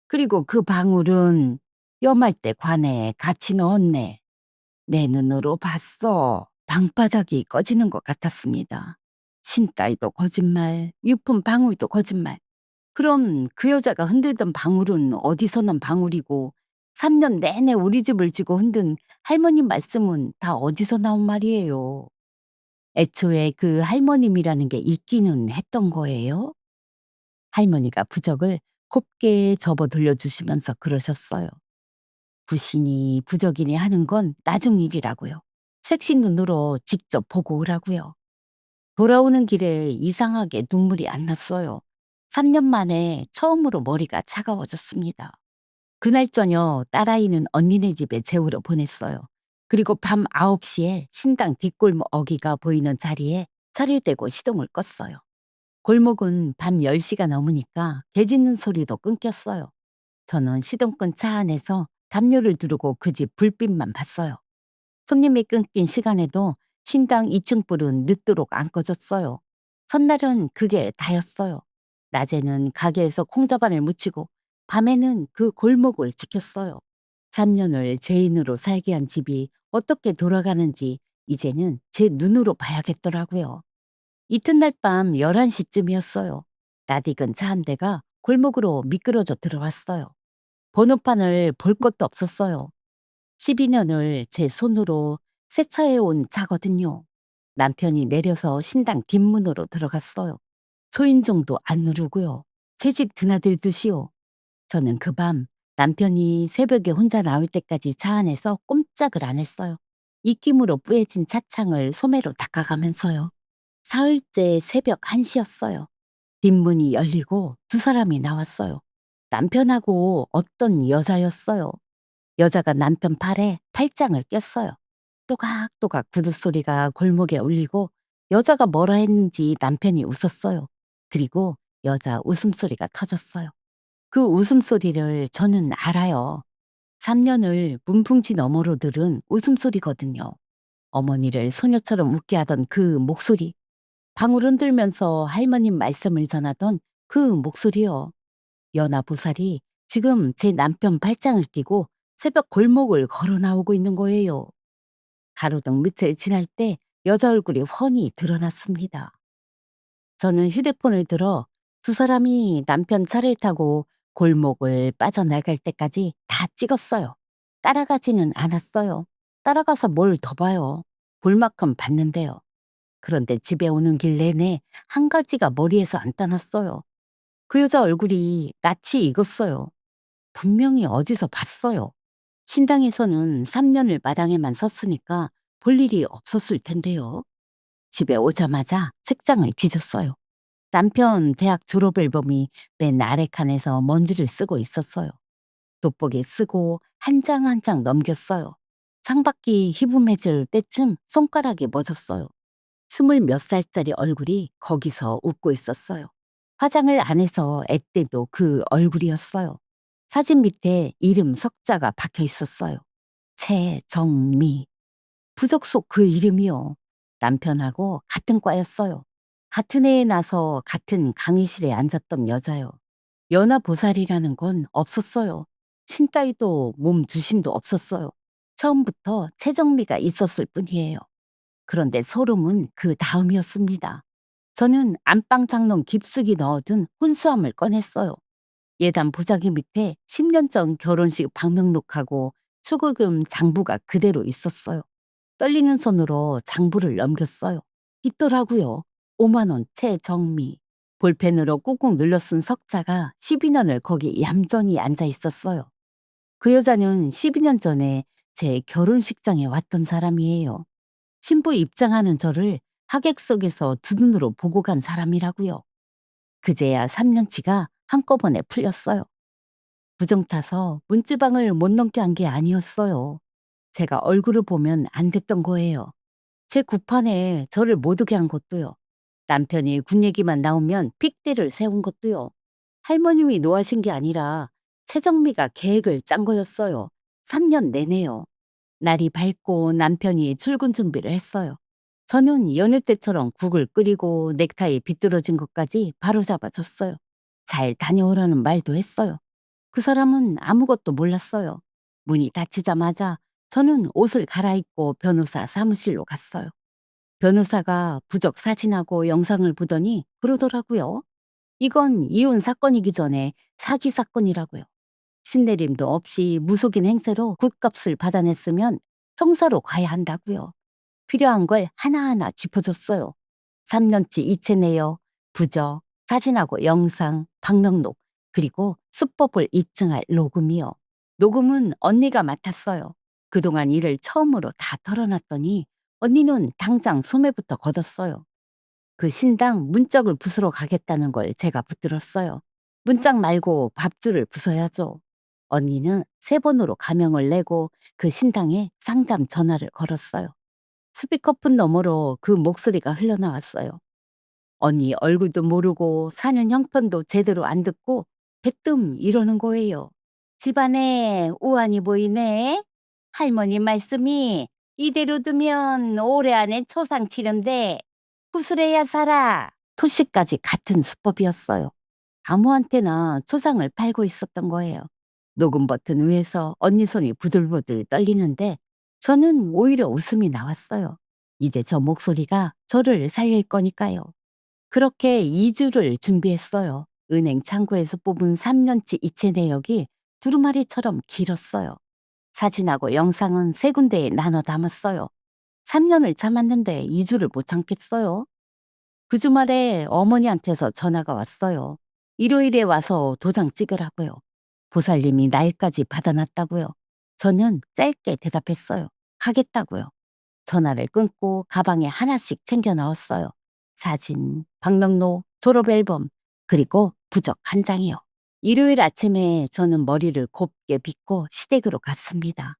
그리고 그 방울은 염할 때 관에 같이 넣었네. 내 눈으로 봤어. 방바닥이 꺼지는 것 같았습니다. 신딸도 거짓말, 유품 방울도 거짓말. 그럼 그 여자가 흔들던 방울은 어디서 난 방울이고 3년 내내 우리 집을 지고 흔든 할머님 말씀은 다 어디서 나온 말이에요. 애초에 그 할머님이라는 게 있기는 했던 거예요. 할머니가 부적을 곱게 접어 돌려주시면서 그러셨어요. 부신이 부적이니 하는 건 나중 일이라고요. 색신 눈으로 직접 보고 오라고요. 돌아오는 길에 이상하게 눈물이 안 났어요. 3년 만에 처음으로 머리가 차가워졌습니다. 그날 저녁 딸아이는 언니네 집에 재우러 보냈어요. 그리고 밤 9시에 신당 뒷골목 어귀가 보이는 자리에 차를 대고 시동을 껐어요. 골목은 밤 10시가 넘으니까 개 짖는 소리도 끊겼어요. 저는 시동 끈 차 안에서 담요를 두르고 그 집 불빛만 봤어요. 손님이 끊긴 시간에도 신당 2층 불은 늦도록 안 꺼졌어요. 첫날은 그게 다였어요. 낮에는 가게에서 콩자반을 묻히고 밤에는 그 골목을 지켰어요. 3년을 죄인으로 살게 한 집이 어떻게 돌아가는지 이제는 제 눈으로 봐야겠더라고요. 이튿날 밤 11시쯤이었어요. 낯익은 차 한 대가 골목으로 미끄러져 들어왔어요. 번호판을 볼 것도 없었어요. 12년을 제 손으로 세차해 온 차거든요. 남편이 내려서 신당 뒷문으로 들어갔어요. 초인종도 안 누르고요. 새집 드나들듯이요. 저는 그 밤 남편이 새벽에 혼자 나올 때까지 차 안에서 꼼짝을 안 했어요. 입김으로 뿌얘진 차창을 소매로 닦아가면서요. 사흘째 새벽 1시였어요. 뒷문이 열리고 두 사람이 나왔어요. 남편하고 어떤 여자였어요. 여자가 남편 팔에 팔짱을 꼈어요. 또각또각 구두 소리가 골목에 울리고 여자가 뭐라 했는지 남편이 웃었어요. 그리고 여자 웃음소리가 터졌어요. 그 웃음소리를 저는 알아요. 3년을 문풍지 너머로 들은 웃음소리거든요. 어머니를 소녀처럼 웃게 하던 그 목소리, 방울 흔들면서 할머님 말씀을 전하던 그 목소리요. 연하보살이 지금 제 남편 발장을 끼고 새벽 골목을 걸어 나오고 있는 거예요. 가로등 밑을 지날 때 여자 얼굴이 훤히 드러났습니다. 저는 휴대폰을 들어 두 사람이 남편 차를 타고 골목을 빠져나갈 때까지 다 찍었어요. 따라가지는 않았어요. 따라가서 뭘 더 봐요. 볼 만큼 봤는데요. 그런데 집에 오는 길 내내 한 가지가 머리에서 안 떠났어요. 그 여자 얼굴이 낯이 익었어요. 분명히 어디서 봤어요. 신당에서는 3년을 마당에만 섰으니까 볼 일이 없었을 텐데요. 집에 오자마자 책장을 뒤졌어요. 남편 대학 졸업 앨범이 맨 아래 칸에서 먼지를 쓰고 있었어요. 돋보기 쓰고 한 장 한 장 넘겼어요. 창밖이 희붐해질 때쯤 손가락이 멎었어요. 20몇 살짜리 얼굴이 거기서 웃고 있었어요. 화장을 안 해서 앳때도 그 얼굴이었어요. 사진 밑에 이름 석자가 박혀 있었어요. 최정미. 부적 속 그 이름이요. 남편하고 같은 과였어요. 같은 해에 나서 같은 강의실에 앉았던 여자요. 연하보살이라는 건 없었어요. 신따위도 몸 주신도 없었어요. 처음부터 최정미가 있었을 뿐이에요. 그런데 소름은 그 다음이었습니다. 저는 안방 장롱 깊숙이 넣어둔 혼수함을 꺼냈어요. 예단 보자기 밑에 10년 전 결혼식 방명록하고 축의금 장부가 그대로 있었어요. 떨리는 손으로 장부를 넘겼어요. 있더라고요. 5만 원 최정미. 볼펜으로 꾹꾹 눌러 쓴 석자가 12년을 거기 얌전히 앉아 있었어요. 그 여자는 12년 전에 제 결혼식장에 왔던 사람이에요. 신부 입장하는 저를 하객석에서 두 눈으로 보고 간 사람이라고요. 그제야 3년치가 한꺼번에 풀렸어요. 부정 타서 문지방을 못 넘게 한 게 아니었어요. 제가 얼굴을 보면 안 됐던 거예요. 제 구판에 저를 못 오게 한 것도요. 남편이 군 얘기만 나오면 픽대를 세운 것도요. 할머님이 노하신 게 아니라 최정미가 계획을 짠 거였어요. 3년 내내요. 날이 밝고 남편이 출근 준비를 했어요. 저는 여느 때처럼 국을 끓이고 넥타이 비뚤어진 것까지 바로잡아줬어요. 잘 다녀오라는 말도 했어요. 그 사람은 아무것도 몰랐어요. 문이 닫히자마자 저는 옷을 갈아입고 변호사 사무실로 갔어요. 변호사가 부적 사진하고 영상을 보더니 그러더라고요. 이건 이혼 사건이기 전에 사기 사건이라고요. 신내림도 없이 무속인 행세로 굿값을 받아냈으면 형사로 가야 한다고요. 필요한 걸 하나하나 짚어줬어요. 3년치 이체 내역, 부적, 사진하고 영상, 방명록, 그리고 수법을 입증할 로그이요. 녹음은 언니가 맡았어요. 그동안 일을 처음으로 다 털어놨더니 언니는 당장 소매부터 걷었어요. 그 신당 문짝을 부수러 가겠다는 걸 제가 붙들었어요. 문짝 말고 밥줄을 부숴야죠. 언니는 세 번으로 가명을 내고 그 신당에 상담 전화를 걸었어요. 스피커폰 너머로 그 목소리가 흘러나왔어요. 언니 얼굴도 모르고 사는 형편도 제대로 안 듣고 대뜸 이러는 거예요. 집안에 우환이 보이네. 할머니 말씀이 이대로 두면 올해 안에 초상 치른대. 구슬해야 살아. 토시까지 같은 수법이었어요. 아무한테나 초상을 팔고 있었던 거예요. 녹음 버튼 위에서 언니 손이 부들부들 떨리는데 저는 오히려 웃음이 나왔어요. 이제 저 목소리가 저를 살릴 거니까요. 그렇게 2주를 준비했어요. 은행 창구에서 뽑은 3년치 이체 내역이 두루마리처럼 길었어요. 사진하고 영상은 세 군데에 나눠 담았어요. 3년을 참았는데 2주를 못 참겠어요. 그 주말에 어머니한테서 전화가 왔어요. 일요일에 와서 도장 찍으라고요. 보살님이 날까지 받아놨다고요. 저는 짧게 대답했어요. 가겠다고요. 전화를 끊고 가방에 하나씩 챙겨 넣었어요. 사진, 방명록, 졸업 앨범, 그리고 부적 한 장이요. 일요일 아침에 저는 머리를 곱게 빗고 시댁으로 갔습니다.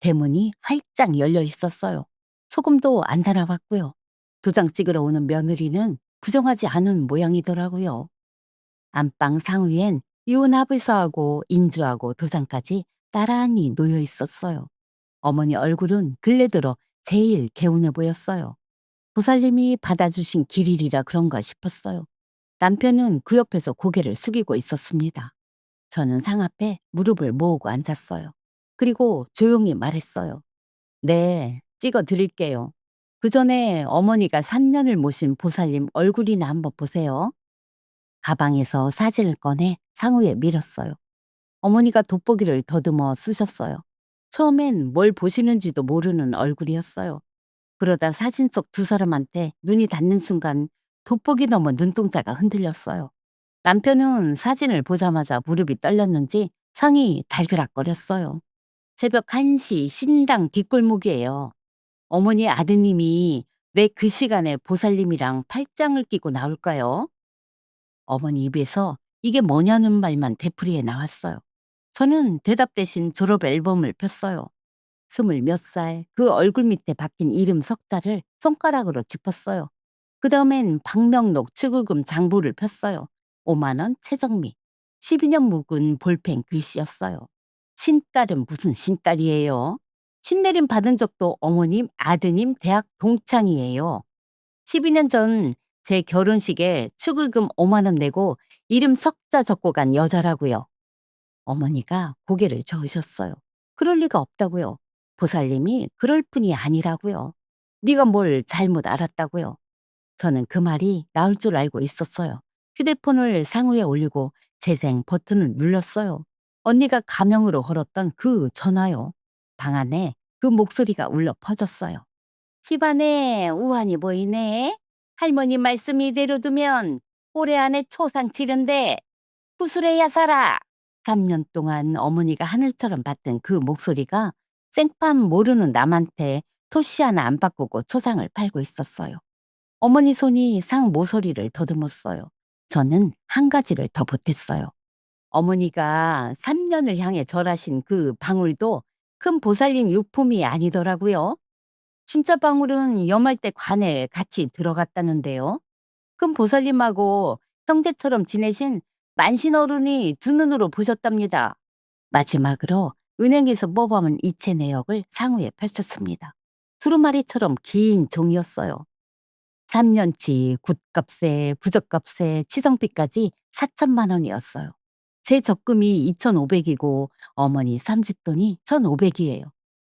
대문이 활짝 열려 있었어요. 소금도 안 달아봤고요. 도장 찍으러 오는 며느리는 부정하지 않은 모양이더라고요. 안방 상위엔 이혼합의서하고 인주하고 도장까지 나란히 놓여 있었어요. 어머니 얼굴은 근래 들어 제일 개운해 보였어요. 보살님이 받아주신 길일이라 그런가 싶었어요. 남편은 그 옆에서 고개를 숙이고 있었습니다. 저는 상 앞에 무릎을 모으고 앉았어요. 그리고 조용히 말했어요. 네, 찍어 드릴게요. 그 전에 어머니가 3년을 모신 보살님 얼굴이나 한번 보세요. 가방에서 사진을 꺼내 상우에 밀었어요. 어머니가 돋보기를 더듬어 쓰셨어요. 처음엔 뭘 보시는지도 모르는 얼굴이었어요. 그러다 사진 속 두 사람한테 눈이 닿는 순간 돋보기 넘어 눈동자가 흔들렸어요. 남편은 사진을 보자마자 무릎이 떨렸는지 상이 달그락거렸어요. 새벽 1시 신당 뒷골목이에요. 어머니 아드님이 왜 그 시간에 보살님이랑 팔짱을 끼고 나올까요? 어머니 입에서 이게 뭐냐는 말만 되풀이해 나왔어요. 저는 대답 대신 졸업 앨범을 폈어요. 20몇 살 그 얼굴 밑에 박힌 이름 석자를 손가락으로 짚었어요. 그 다음엔 박명록 축의금 장부를 폈어요. 5만 원 최정미. 12년 묵은 볼펜 글씨였어요. 신딸은 무슨 신딸이에요? 신내림 받은 적도 어머님, 아드님 대학 동창이에요. 12년 전 제 결혼식에 축의금 5만 원 내고 이름 석자 적고 간 여자라고요. 어머니가 고개를 저으셨어요. 그럴 리가 없다고요. 보살님이 그럴 뿐이 아니라고요. 네가 뭘 잘못 알았다고요. 저는 그 말이 나올 줄 알고 있었어요. 휴대폰을 상우에 올리고 재생 버튼을 눌렀어요. 언니가 가명으로 걸었던 그 전화요. 방 안에 그 목소리가 울려 퍼졌어요. 집안에 우환이 보이네. 할머니 말씀 이대로 두면 올해 안에 초상 치른대. 구슬해야 살아. 3년 동안 어머니가 하늘처럼 봤던 그 목소리가 생판 모르는 남한테 토시 하나 안 바꾸고 초상을 팔고 있었어요. 어머니 손이 상 모서리를 더듬었어요. 저는 한 가지를 더 보탰어요. 어머니가 3년을 향해 절하신 그 방울도 큰 보살님 유품이 아니더라고요. 진짜 방울은 염할 때 관에 같이 들어갔다는데요. 큰 보살님하고 형제처럼 지내신 만신어른이 두 눈으로 보셨답니다. 마지막으로 은행에서 뽑아온 이체 내역을 상우에 펼쳤습니다. 두루마리처럼 긴 종이었어요. 3년치 굿값에 부적값에 치성비까지 4천만 원이었어요. 제 적금이 2,500이고 어머니 삼짓돈이 1,500이에요.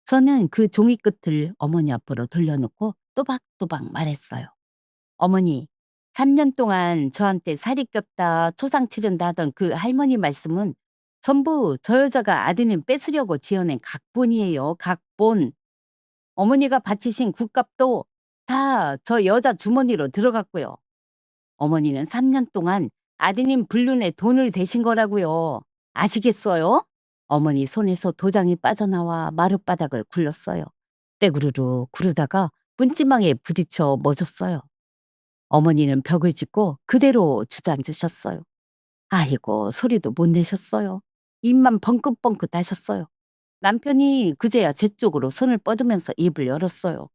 저는 그 종이 끝을 어머니 앞으로 돌려놓고 또박또박 말했어요. 어머니, 3년 동안 저한테 살이 꼈다, 초상 치른다 하던 그 할머니 말씀은 전부 저 여자가 아드님 뺏으려고 지어낸 각본이에요. 각본. 어머니가 바치신 국값도 다 저 여자 주머니로 들어갔고요. 어머니는 3년 동안 아드님 불륜에 돈을 대신 거라고요. 아시겠어요? 어머니 손에서 도장이 빠져나와 마룻바닥을 굴렀어요. 떼구르르 구르다가 문지방에 부딪혀 멎었어요. 어머니는 벽을 짚고 그대로 주저앉으셨어요. 아이고, 소리도 못 내셨어요. 입만 벙긋벙긋 하셨어요. 남편이 그제야 제 쪽으로 손을 뻗으면서 입을 열었어요.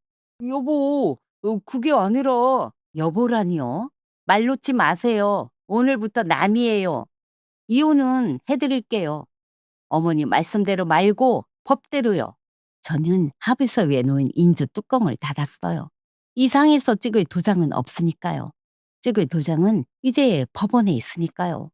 여보, 그게 아니라. 여보라니요? 말 놓지 마세요. 오늘부터 남이에요. 이혼은 해드릴게요. 어머니 말씀대로 말고 법대로요. 저는 합의서 위에 놓인 인주 뚜껑을 닫았어요. 이상해서 찍을 도장은 없으니까요. 찍을 도장은 이제 법원에 있으니까요.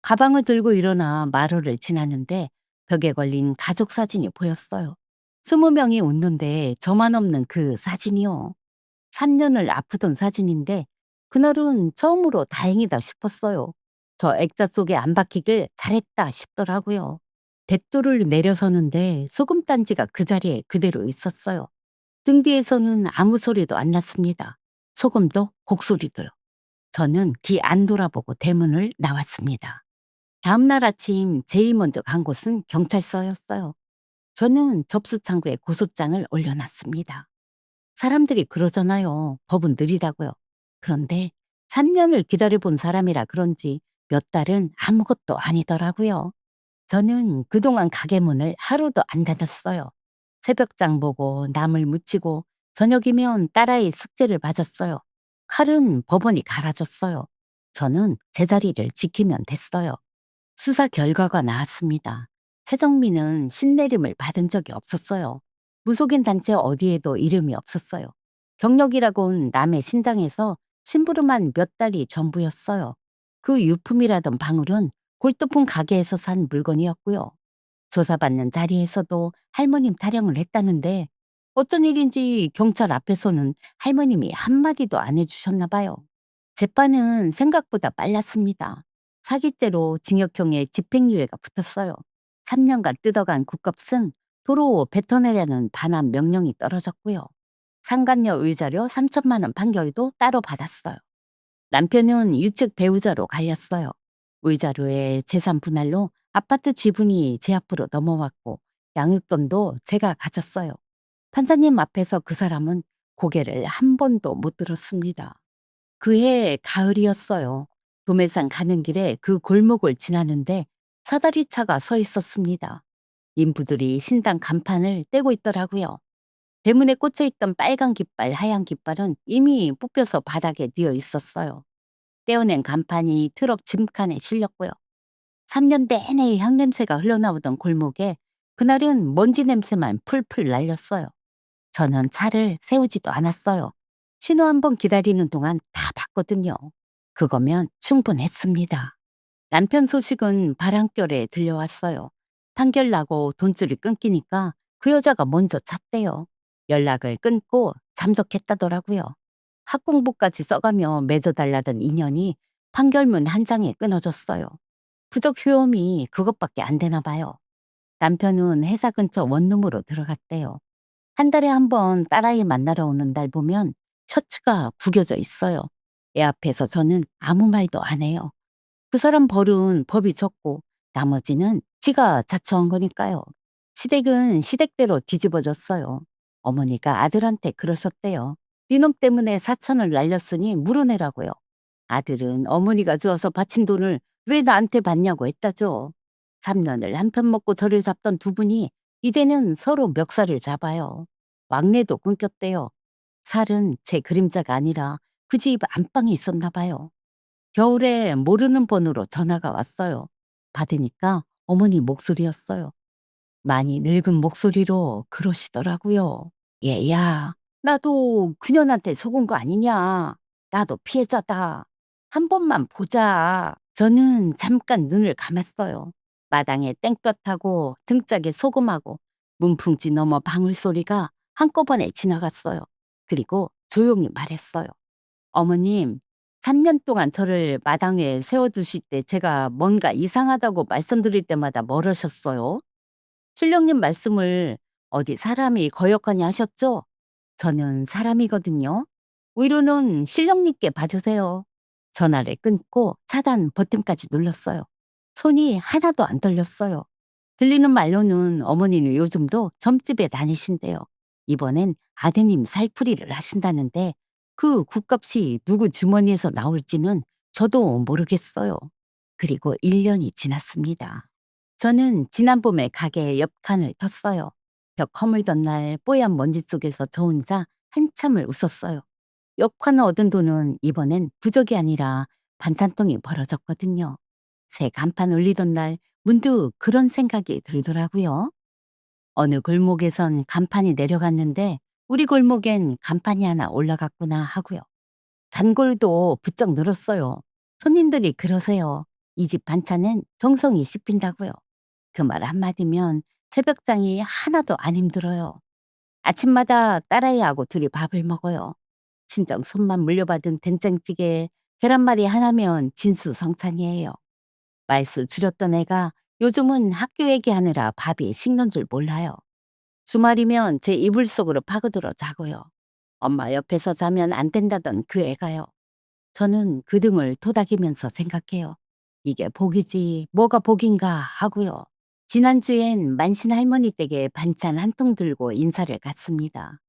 가방을 들고 일어나 마루를 지나는데 벽에 걸린 가족 사진이 보였어요. 20명이 웃는데 저만 없는 그 사진이요. 3년을 아프던 사진인데 그날은 처음으로 다행이다 싶었어요. 저 액자 속에 안 박히길 잘했다 싶더라고요. 대도를 내려서는데 소금단지가 그 자리에 그대로 있었어요. 등 뒤에서는 아무 소리도 안 났습니다. 소금도 곡소리도요. 저는 뒤 안 돌아보고 대문을 나왔습니다. 다음날 아침 제일 먼저 간 곳은 경찰서였어요. 저는 접수창구에 고소장을 올려놨습니다. 사람들이 그러잖아요. 법은 느리다고요. 그런데 3년을 기다려본 사람이라 그런지 몇 달은 아무것도 아니더라고요. 저는 그동안 가게 문을 하루도 안 닫았어요. 새벽장 보고 남을 묻히고 저녁이면 딸아이 숙제를 봐줬어요. 칼은 법원이 갈아줬어요. 저는 제자리를 지키면 됐어요. 수사 결과가 나왔습니다. 최정민은 신내림을 받은 적이 없었어요. 무속인 단체 어디에도 이름이 없었어요. 경력이라곤 남의 신당에서 심부름한 몇 달이 전부였어요. 그 유품이라던 방울은 골동품 가게에서 산 물건이었고요. 조사받는 자리에서도 할머님 타령을 했다는데 어떤 일인지 경찰 앞에서는 할머님이 한마디도 안 해주셨나 봐요. 재판은 생각보다 빨랐습니다. 사기죄로 징역형의 집행유예가 붙었어요. 3년간 뜯어간 국값은 도로 뱉어내라는 반환 명령이 떨어졌고요. 상간녀 의자료 3천만 원 판결도 따로 받았어요. 남편은 유책 배우자로 갈렸어요. 의자료의 재산 분할로 아파트 지분이 제 앞으로 넘어왔고 양육돈도 제가 가졌어요. 판사님 앞에서 그 사람은 고개를 한 번도 못 들었습니다. 그해 가을이었어요. 도매상 가는 길에 그 골목을 지나는데 사다리 차가 서 있었습니다. 인부들이 신당 간판을 떼고 있더라고요. 대문에 꽂혀 있던 빨간 깃발, 하얀 깃발은 이미 뽑혀서 바닥에 뉘어 있었어요. 떼어낸 간판이 트럭 짐칸에 실렸고요. 3년 내내 향냄새가 흘러나오던 골목에 그날은 먼지 냄새만 풀풀 날렸어요. 저는 차를 세우지도 않았어요. 신호 한 번 기다리는 동안 다 봤거든요. 그거면 충분했습니다. 남편 소식은 바람결에 들려왔어요. 판결 나고 돈줄이 끊기니까 그 여자가 먼저 찼대요. 연락을 끊고 잠적했다더라고요. 학공부까지 써가며 맺어달라던 인연이 판결문 한 장에 끊어졌어요. 부적 효험이 그것밖에 안 되나 봐요. 남편은 회사 근처 원룸으로 들어갔대요. 한 달에 한 번 딸아이 만나러 오는 날 보면 셔츠가 구겨져 있어요. 애 앞에서 저는 아무 말도 안 해요. 그 사람 벌은 법이 졌고 나머지는 지가 자처한 거니까요. 시댁은 시댁대로 뒤집어졌어요. 어머니가 아들한테 그러셨대요. 니놈 때문에 사천을 날렸으니 물어내라고요. 아들은 어머니가 주어서 바친 돈을 왜 나한테 받냐고 했다죠. 3년을 한편 먹고 저를 잡던 두 분이 이제는 서로 멱살을 잡아요. 왕래도 끊겼대요. 살은 제 그림자가 아니라 그 집 안방에 있었나 봐요. 겨울에 모르는 번호로 전화가 왔어요. 받으니까 어머니 목소리였어요. 많이 늙은 목소리로 그러시더라고요. 얘야, 나도 그년한테 속은 거 아니냐. 나도 피해자다. 한 번만 보자. 저는 잠깐 눈을 감았어요. 마당에 땡볕하고 등짝에 소금하고 문풍지 넘어 방울소리가 한꺼번에 지나갔어요. 그리고 조용히 말했어요. 어머님, 3년 동안 저를 마당 위에 세워두실 때 제가 뭔가 이상하다고 말씀드릴 때마다 뭐라셨어요? 신령님 말씀을 어디 사람이 거역하냐 하셨죠? 저는 사람이거든요. 위로는 신령님께 받으세요. 전화를 끊고 차단 버튼까지 눌렀어요. 손이 하나도 안 떨렸어요. 들리는 말로는 어머니는 요즘도 점집에 다니신대요. 이번엔 아드님 살풀이를 하신다는데 그 국값이 누구 주머니에서 나올지는 저도 모르겠어요. 그리고 1년이 지났습니다. 저는 지난 봄에 가게에 옆칸을 텄어요. 벽 허물던 날 뽀얀 먼지 속에서 저 혼자 한참을 웃었어요. 옆칸 얻은 돈은 이번엔 부적이 아니라 반찬통이 벌어졌거든요. 새 간판 올리던 날 문득 그런 생각이 들더라고요. 어느 골목에선 간판이 내려갔는데 우리 골목엔 간판이 하나 올라갔구나 하고요. 단골도 부쩍 늘었어요. 손님들이 그러세요. 이 집 반찬은 정성이 씹힌다고요. 그 말 한마디면 새벽장이 하나도 안 힘들어요. 아침마다 딸아이하고 둘이 밥을 먹어요. 친정 손만 물려받은 된장찌개에 계란말이 하나면 진수성찬이에요. 말수 줄였던 애가 요즘은 학교 얘기하느라 밥이 식는 줄 몰라요. 주말이면 제 이불 속으로 파고들어 자고요. 엄마 옆에서 자면 안 된다던 그 애가요. 저는 그 등을 토닥이면서 생각해요. 이게 복이지 뭐가 복인가 하고요. 지난주엔 만신 할머니 댁에 반찬 한 통 들고 인사를 갔습니다.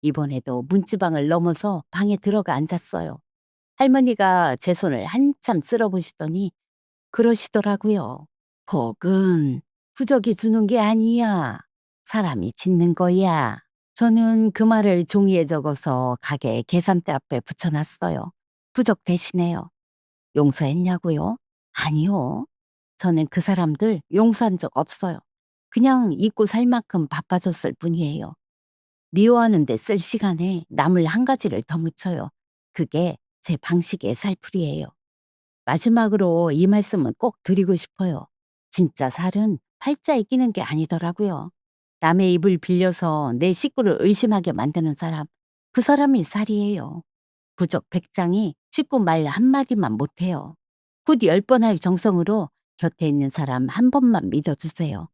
이번에도 문지방을 넘어서 방에 들어가 앉았어요. 할머니가 제 손을 한참 쓸어보시더니 그러시더라고요. 복은 부적이 주는 게 아니야. 사람이 짓는 거야. 저는 그 말을 종이에 적어서 가게 계산대 앞에 붙여놨어요. 부적 대신에요. 용서했냐고요? 아니요. 저는 그 사람들 용서한 적 없어요. 그냥 잊고 살 만큼 바빠졌을 뿐이에요. 미워하는데 쓸 시간에 나물 한 가지를 더 묻혀요. 그게 제 방식의 살풀이에요. 마지막으로 이 말씀은 꼭 드리고 싶어요. 진짜 살은 팔자에 끼는 게 아니더라고요. 남의 입을 빌려서 내 식구를 의심하게 만드는 사람, 그 사람이 살이에요. 부적 100장이 쉽고 말 한마디만 못해요. 굿 10번 할 정성으로 곁에 있는 사람 한 번만 믿어주세요.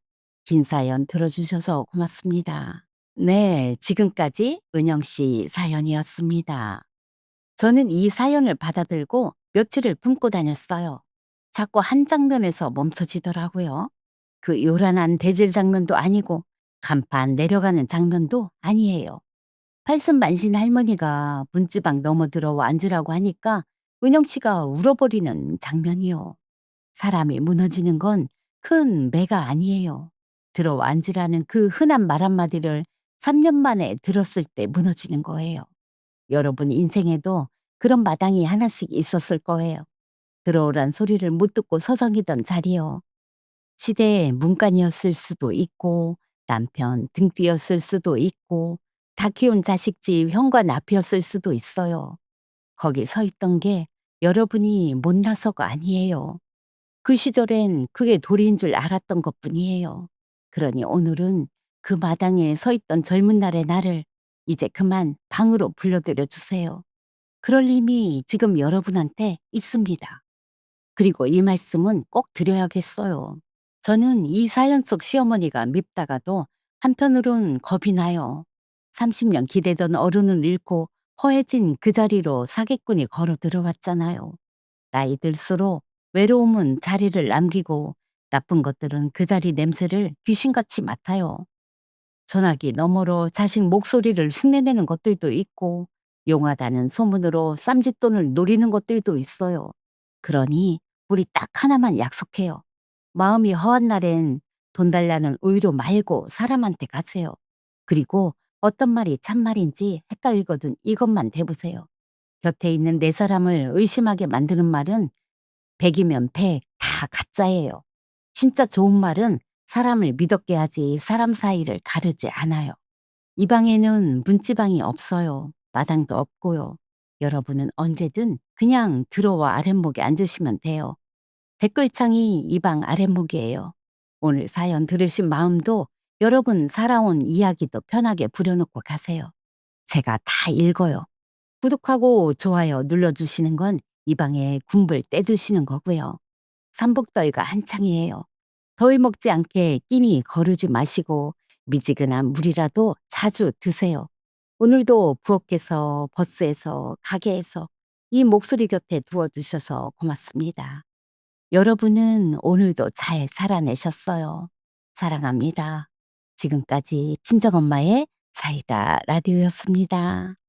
긴 사연 들어주셔서 고맙습니다. 네, 지금까지 은영 씨 사연이었습니다. 저는 이 사연을 받아들고 며칠을 품고 다녔어요. 자꾸 한 장면에서 멈춰지더라고요. 그 요란한 대질 장면도 아니고 간판 내려가는 장면도 아니에요. 팔순만신 할머니가 문지방 넘어 들어와 앉으라고 하니까 은영 씨가 울어버리는 장면이요. 사람이 무너지는 건 큰 매가 아니에요. 들어와 앉으라는 그 흔한 말 한마디를 3년 만에 들었을 때 무너지는 거예요. 여러분 인생에도 그런 마당이 하나씩 있었을 거예요. 들어오란 소리를 못 듣고 서성이던 자리요. 시대의 문간이었을 수도 있고 남편 등뒤였을 수도 있고 다 키운 자식 집 현관 앞이었을 수도 있어요. 거기 서 있던 게 여러분이 못나서가 아니에요. 그 시절엔 그게 도리인 줄 알았던 것뿐이에요. 그러니 오늘은 그 마당에 서 있던 젊은 날의 나를 이제 그만 방으로 불러들여 주세요. 그럴 힘이 지금 여러분한테 있습니다. 그리고 이 말씀은 꼭 드려야겠어요. 저는 이 사연 속 시어머니가 밉다가도 한편으론 겁이 나요. 30년 기대던 어른을 잃고 허해진 그 자리로 사기꾼이 걸어 들어왔잖아요. 나이 들수록 외로움은 자리를 남기고 나쁜 것들은 그 자리 냄새를 귀신같이 맡아요. 전화기 너머로 자식 목소리를 흉내내는 것들도 있고 용하다는 소문으로 쌈짓돈을 노리는 것들도 있어요. 그러니 우리 딱 하나만 약속해요. 마음이 허한 날엔 돈 달라는 의로 말고 사람한테 가세요. 그리고 어떤 말이 참말인지 헷갈리거든 이것만 대보세요. 곁에 있는 내 사람을 의심하게 만드는 말은 100이면 100, 다 가짜예요. 진짜 좋은 말은 사람을 믿었게 하지 사람 사이를 가르지 않아요. 이 방에는 문지방이 없어요. 마당도 없고요. 여러분은 언제든 그냥 들어와 아랫목에 앉으시면 돼요. 댓글창이 이 방 아랫목이에요. 오늘 사연 들으신 마음도 여러분 살아온 이야기도 편하게 부려놓고 가세요. 제가 다 읽어요. 구독하고 좋아요 눌러주시는 건 이 방에 군불 떼두시는 거고요. 삼복더위가 한창이에요. 더위 먹지 않게 끼니 거르지 마시고 미지근한 물이라도 자주 드세요. 오늘도 부엌에서 버스에서 가게에서 이 목소리 곁에 두어주셔서 고맙습니다. 여러분은 오늘도 잘 살아내셨어요. 사랑합니다. 지금까지 친정엄마의 사이다 라디오였습니다.